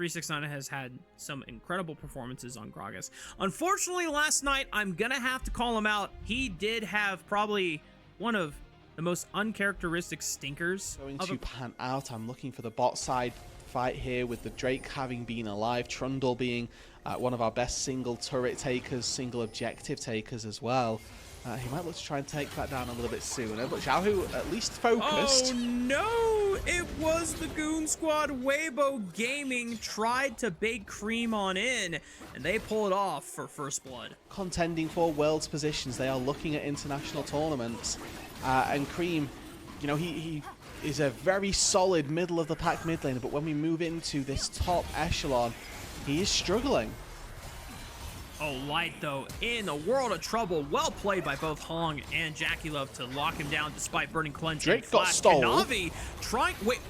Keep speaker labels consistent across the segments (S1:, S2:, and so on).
S1: 369 has had some incredible performances on Gragas. Unfortunately, last night, I'm gonna have to call him out. He did have probably one of the most uncharacteristic stinkers.
S2: Going to pan out. I'm looking for the bot side fight here with the Drake having been alive. Trundle being one of our best single turret takers, single objective takers as well. He might look to try and take that down a little bit sooner, but Xiaohu at least focused.
S1: Oh no! It was the Goon Squad. Weibo Gaming tried to bait Cream on in, and they pull it off for first blood.
S2: Contending for world's positions, they are looking at international tournaments, and Cream, you know, he is a very solid middle of the pack mid laner, but when we move into this top echelon, he is struggling.
S1: Oh, Light, though, in a world of trouble. Well played by both Hong and Jackie Love to lock him down despite Burning Cleanse.
S2: Drake got stole.
S1: Kanavi trying... Wait,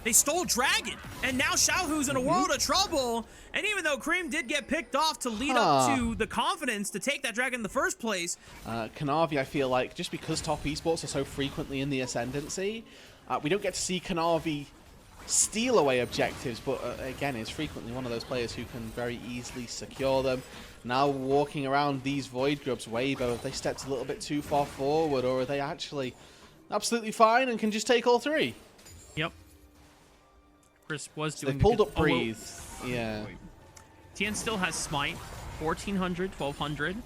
S1: they stole Dragon. And now Xiaohu's in a world of trouble. And even though Cream did get picked off to lead up to the confidence to take that Dragon in the first place.
S2: Kanavi, I feel like, just because top esports are so frequently in the ascendancy, we don't get to see Kanavi steal away objectives, but again, is frequently one of those players who can very easily secure them. Now walking around these Void Grubs, Weibo, have they stepped a little bit too far forward, or are they actually absolutely fine and can just take all three?
S1: Yep. Chris was
S2: So
S1: doing
S2: they pulled up Breathe. Yeah.
S1: TN still has Smite, 1400, 1200.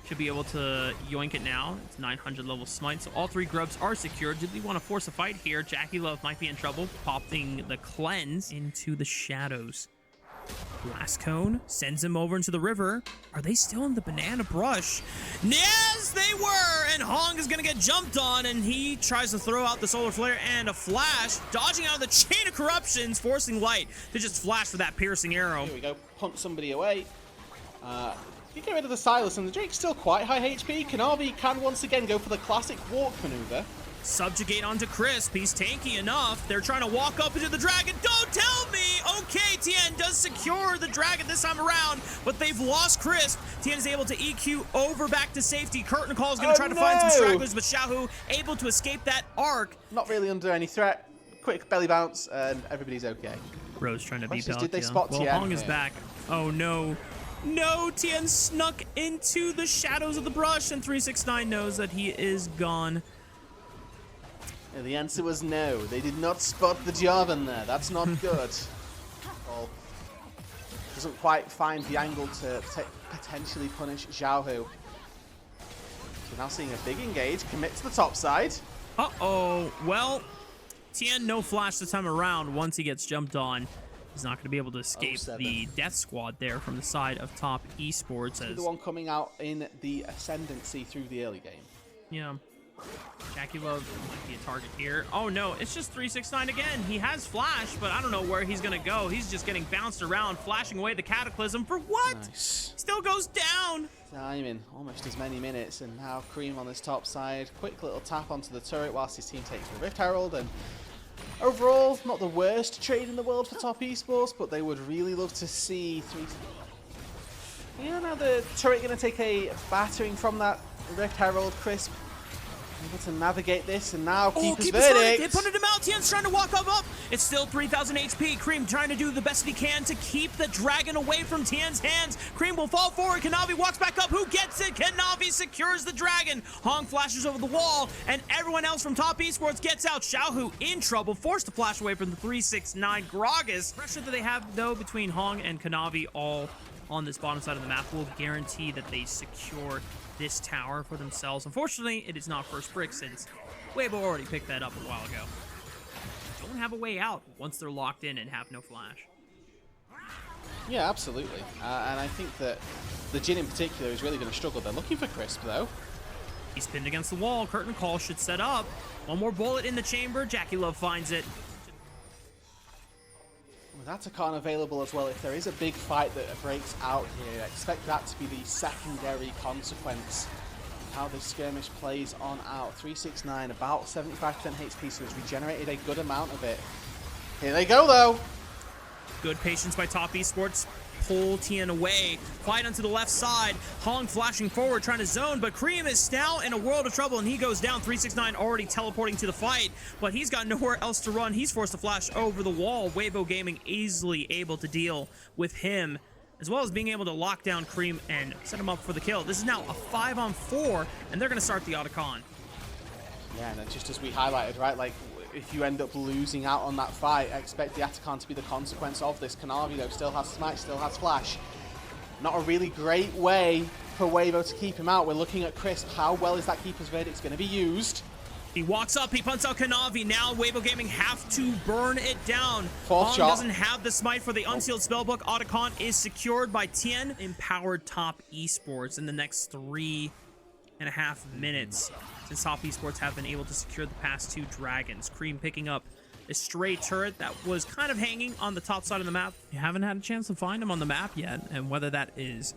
S1: Should be able to yoink it now. It's 900 level Smite, so all three Grubs are secured. Did we want to force a fight here? Jackie Love might be in trouble, popping the Cleanse into the shadows. Blast Cone sends him over into the river. Are they still in the banana brush? Yes, they were! And Hong is gonna get jumped on, and he tries to throw out the Solar Flare and a flash, dodging out of the Chain of Corruptions, forcing Light to just flash for that piercing arrow.
S2: Here we go, punt somebody away. You get rid of the Silas, and the Drake's still quite high HP. Kanavi can once again go for the classic walk maneuver.
S1: Subjugate onto Crisp. He's tanky enough. They're trying to walk up into the Dragon. Don't tell me! Okay, TN does secure the Dragon this time around, but they've lost Crisp. TN is able to EQ over back to safety. Curtain Call is going to try to find some stragglers, but Xiaohu able to escape that arc.
S2: Not really under any threat. Quick belly bounce, and everybody's okay.
S1: Rose trying to beat out.
S2: Did they spot
S1: well,
S2: TN?
S1: Hong is back. Oh, no. No, TN snuck into the shadows of the brush, and 369 knows that he is gone.
S2: And the answer was no. They did not spot the job in there. That's not good. Well, doesn't quite find the angle to potentially punish Xiaohu. So now seeing a big engage, commit to the top side.
S1: Uh-oh. Well, TN no flash this time around. Once he gets jumped on, he's not going to be able to escape the death squad there from the side of top esports. As
S2: the one coming out in the ascendancy through the early game.
S1: Yeah. Jackie Love might be a target here. Oh no, it's just 369 again. He has flash, but I don't know where he's gonna go. He's just getting bounced around, flashing away the Cataclysm for what?
S2: Nice.
S1: Still goes down.
S2: Timing almost as many minutes, and now Cream on this top side. Quick little tap onto the turret whilst his team takes the Rift Herald, and overall, not the worst trade in the world for top esports, but they would really love to see now the turret gonna take a battering from that Rift Herald. Crisp able to navigate this, and now Keeper's Verdict.
S1: They put him out. TN's trying to walk up. It's still 3,000 HP. Cream trying to do the best he can to keep the Dragon away from TN's hands. Cream will fall forward. Kanavi walks back up. Who gets it? Kanavi secures the Dragon. Hong flashes over the wall, and everyone else from top esports gets out. Xiaohu in trouble, forced to flash away from the 369 Gragas. Pressure that they have, though, between Hong and Kanavi all on this bottom side of the map will guarantee that they secure this tower for themselves. Unfortunately, it is not first brick since Weibo already picked that up a while ago. Don't have a way out once they're locked in and have no flash.
S2: Yeah, absolutely. And I think that the Jhin in particular is really going to struggle. They're looking for Crisp, though.
S1: He's pinned against the wall. Curtain Call should set up. One more bullet in the chamber. Jackie Love finds it.
S2: With Atakan available as well, if there is a big fight that breaks out here, expect that to be the secondary consequence of how this skirmish plays on out. 369, about 75% HP, so he's regenerated a good amount of it. Here they go, though.
S1: Good patience by top esports. pull Tien away. Fight onto the left side. Hong flashing forward, trying to zone, but Cream is now in a world of trouble, and he goes down. 369 already teleporting to the fight, but he's got nowhere else to run. He's forced to flash over the wall. Weibo Gaming easily able to deal with him, as well as being able to lock down Cream and set him up for the kill. This is now a 5-on-4, and they're going to start the Otacon.
S2: Yeah, and just as we highlighted, right, like, if you end up losing out on that fight, expect the Atacon to be the consequence of this. Kanavi, though, still has Smite, still has Flash. Not a really great way for Weibo to keep him out. We're looking at Crisp. How well is that Keeper's Verdict going to be used?
S1: He walks up, he punts out Kanavi. Now Weibo Gaming have to burn it down.
S2: Fourth
S1: Hong
S2: shot.
S1: doesn't have the Smite for the Unsealed Spellbook. Otacon is secured by Tien. Empowered Top Esports in the next 3.5 minutes, since Top Esports have been able to secure the past 2 dragons. Cream picking up a stray turret that was kind of hanging on the top side of the map. You haven't had a chance to find him on the map yet, and whether that is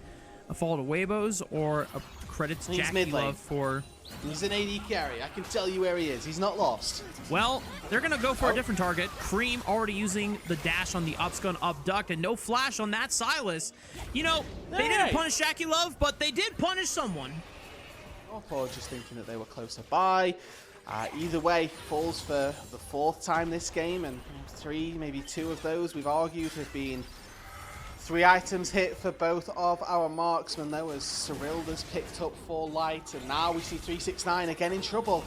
S1: a fault of Weibo's or a credit to Jackie Love for...
S2: He's an AD carry. I can tell you where he is. He's not lost.
S1: Well, they're going to go for a different target. Cream already using the dash on the upsgun abduct, and no flash on that Silas. You know, they didn't punish Jackie Love, but they did punish someone.
S2: Or just thinking that they were closer by. Either way, falls for the 4th time this game, and 3, maybe 2 of those we've argued have been 3 items hit for both of our marksmen, though, as Cyrilda's picked up 4 light, and now we see 369 again in trouble.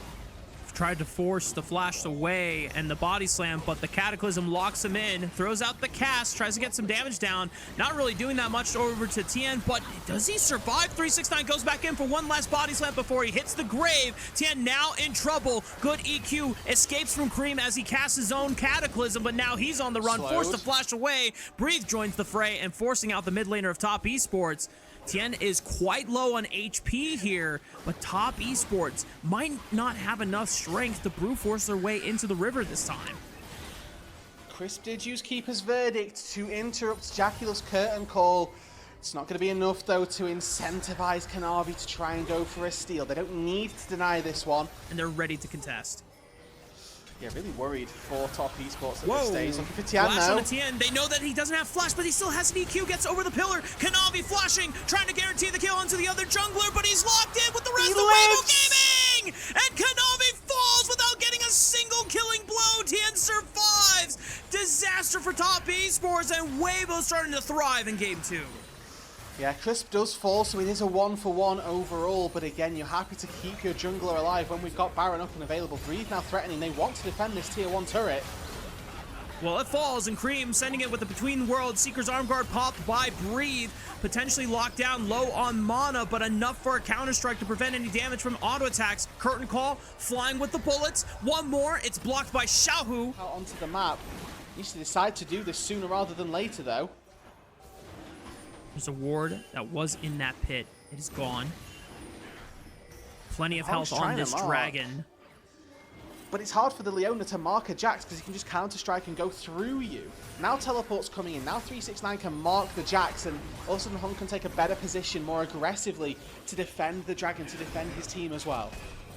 S1: Tried to force the flash away and the body slam, but the Cataclysm locks him in, throws out the cast, tries to get some damage down. Not really doing that much over to Tien, but does he survive? 369 goes back in for one last body slam before he hits the grave. Tien now in trouble. Good EQ, escapes from Cream as he casts his own Cataclysm, but now he's on the run, forced to flash away. Breathe joins the fray and forcing out the mid laner of Top Esports. Tien is quite low on HP here, but Top Esports might not have enough strength to brute force their way into the river this time.
S2: Crisp did use Keeper's Verdict to interrupt Jackula's curtain call. It's not going to be enough, though, to incentivize Kanavi to try and go for a steal. They don't need to deny this one.
S1: And they're ready to contest.
S2: Yeah, really worried for Top Esports at this stage. Looking for Tien
S1: Flash
S2: now.
S1: on Tien. They know that he doesn't have flash, but he still has an EQ. Gets over the pillar. Kanavi flashing, trying to guarantee the kill onto the other jungler, but he's locked in with the rest of Weibo Gaming! And Kanavi falls without getting a single killing blow. Tien survives. Disaster for Top Esports, and Weibo starting to thrive in Game 2.
S2: Yeah, Crisp does fall, so it is a 1-for-1 overall, but again, you're happy to keep your jungler alive when we've got Baron up and available. Breathe now threatening. They want to defend this tier 1 turret.
S1: Well, it falls, and Cream sending it with the Between Worlds. Seeker's Arm Guard popped by Breathe. Potentially locked down, low on mana, but enough for a counter-strike to prevent any damage from auto-attacks. Curtain Call, flying with the bullets. One more, it's blocked by Xiaohu.
S2: Out onto the map. Needs to decide to do this sooner rather than later, though.
S1: There's a ward that was in that pit. It is gone. Plenty of health on this dragon.
S2: But it's hard for the Leona to mark a Jax because he can just counter-strike and go through you. Now Teleport's coming in. Now 369 can mark the Jax, and all of a sudden Hung can take a better position more aggressively to defend the dragon, to defend his team as well.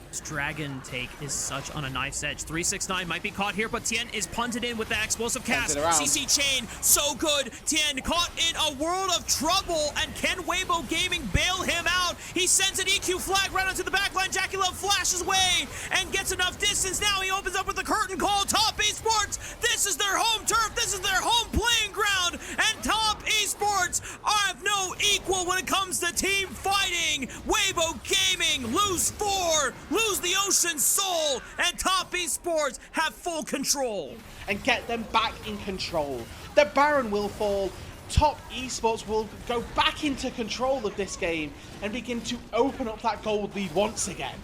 S1: This dragon take is such on a knife's edge. 369 might be caught here, but Tien is punted in with that explosive cast. CC chain, so good. Tien caught in a world of trouble, and can Weibo Gaming bail him out? He sends an EQ flag right onto the backline. Jackie Love flashes away and gets enough distance. Now he opens up with the curtain call. Top Esports, this is their home turf. This is their home playing ground, and Top Esports have no equal when it comes to team fighting. Weibo Gaming lose 4, lose the Ocean Soul, and Top Esports have full control.
S2: And get them back in control. The Baron will fall. Top Esports will go back into control of this game and begin to open up that gold lead once again.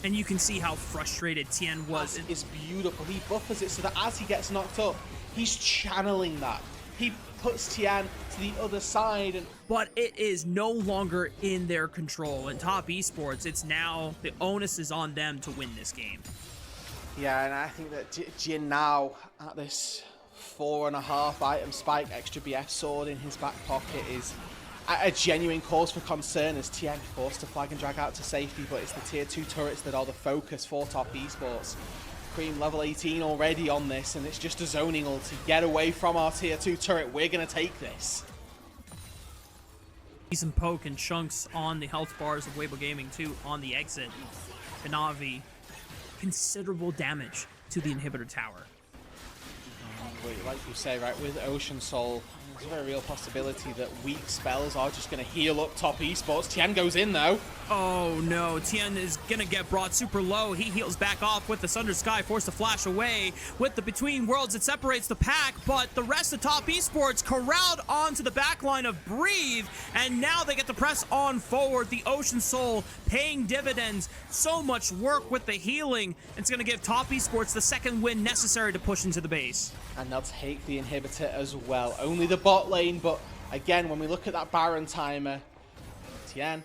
S1: And you can see how frustrated Tien was.
S2: That is beautiful. He buffers it so that as he gets knocked up, he's channeling that. He puts Tien to the other side.
S1: But it is no longer in their control. And Top Esports, it's now, the onus is on them to win this game.
S2: Yeah, and I think that Jin now, at this 4.5 item spike, extra BF sword in his back pocket, is a genuine cause for concern as Tien forced to flag and drag out to safety, but it's the tier 2 turrets that are the focus for Top Esports. Cream level 18 already on this, and it's just a zoning ult to get away from our tier 2 turret. We're going to take this.
S1: Decent poke and chunks on the health bars of Weibo Gaming too on the exit. Kanavi, considerable damage to the inhibitor tower.
S2: Like you say, right, with Ocean Soul, there's a very real possibility that weak spells are just going to heal up top Esports. Tien goes in, though.
S1: Oh, no. Tien is going to get brought super low. He heals back off with the Sunder Sky, forced to flash away. With the Between Worlds, it separates the pack, but the rest of top Esports corralled onto the back line of Breathe, and now they get to press on forward. The Ocean Soul paying dividends. So much work with the healing. It's going to give top Esports the second win necessary to push into the base.
S2: And they'll take the inhibitor as well. Only the bot lane, but again, when we look at that Baron timer, Tien,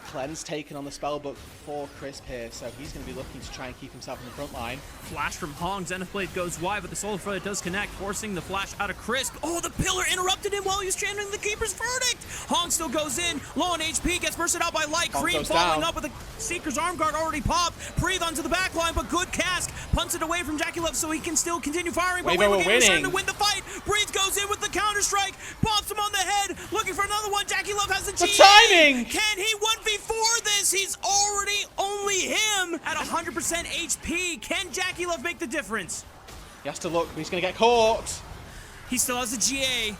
S2: Cleanse taken on the spellbook for Crisp here, so he's going to be looking to try and keep himself in the front line. Flash
S1: from Hong, Zenith Blade goes wide, but the Solar Flare does connect, forcing the flash out of Crisp. Oh, the pillar interrupted him while he was chanting the Keeper's Verdict! Hong still goes in, low on HP, gets bursted out by Light. Cream following up with a Seeker's Arm Guard already popped. Breathe onto the back line, but good cask. Punts it away from Jackie Love so he can still continue firing. But
S2: Weibo winning.
S1: Trying to win the fight. Breathe goes in with the counter-strike, pops him on the head, looking for another one. Jackie Love has the GA.
S2: timing!
S1: Can he 1v4 this? He's already only him at 100% HP. Can Jackie Love make the difference?
S2: He has to look, but he's going to get caught.
S1: He still has a GA.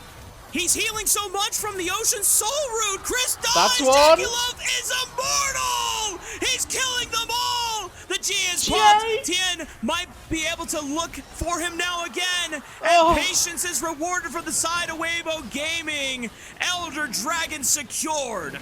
S1: He's healing so much from the Ocean Soul Root. Chris dies.
S2: That's one.
S1: Jackie Love is immortal. He's killing them all. The GA is popped. Tien might be able to look for him now again. And patience is rewarded for the side of Weibo Gaming. Elder Dragon secured.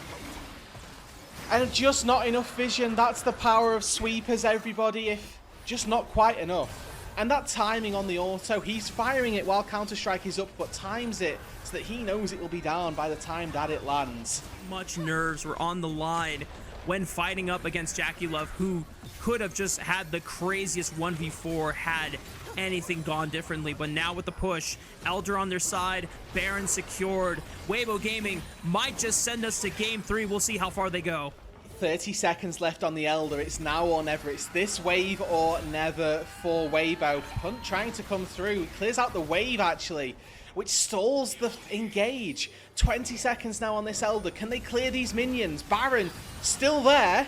S2: And just not enough vision. That's the power of sweepers, everybody. If just not quite enough. And that timing on the auto, he's firing it while Counter-Strike is up, but times it so that he knows it will be down by the time that it lands.
S1: Much nerves were on the line when fighting up against Jackie Love, who could have just had the craziest 1v4 had anything gone differently. But now with the push, Elder on their side, Baron secured. Weibo Gaming might just send us to game 3. We'll see how far they go.
S2: 30 seconds left on the Elder. It's now or never. It's this wave or never for Weibo. Punt trying to come through. He clears out the wave, actually, which stalls the engage. 20 seconds now on this Elder. Can they clear these minions? Baron still there.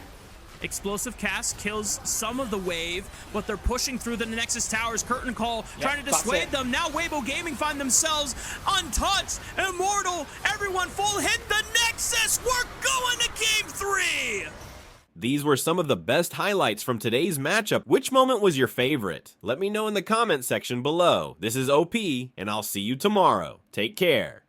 S1: Explosive cast kills some of the wave, but they're pushing through the Nexus Towers. Curtain Call trying to dissuade them. Now Weibo Gaming find themselves untouched, immortal, everyone full hit the Nexus. We're going to game 3.
S3: These were some of the best highlights from today's matchup. Which moment was your favorite? Let me know in the comment section below. This is OP, and I'll see you tomorrow. Take care.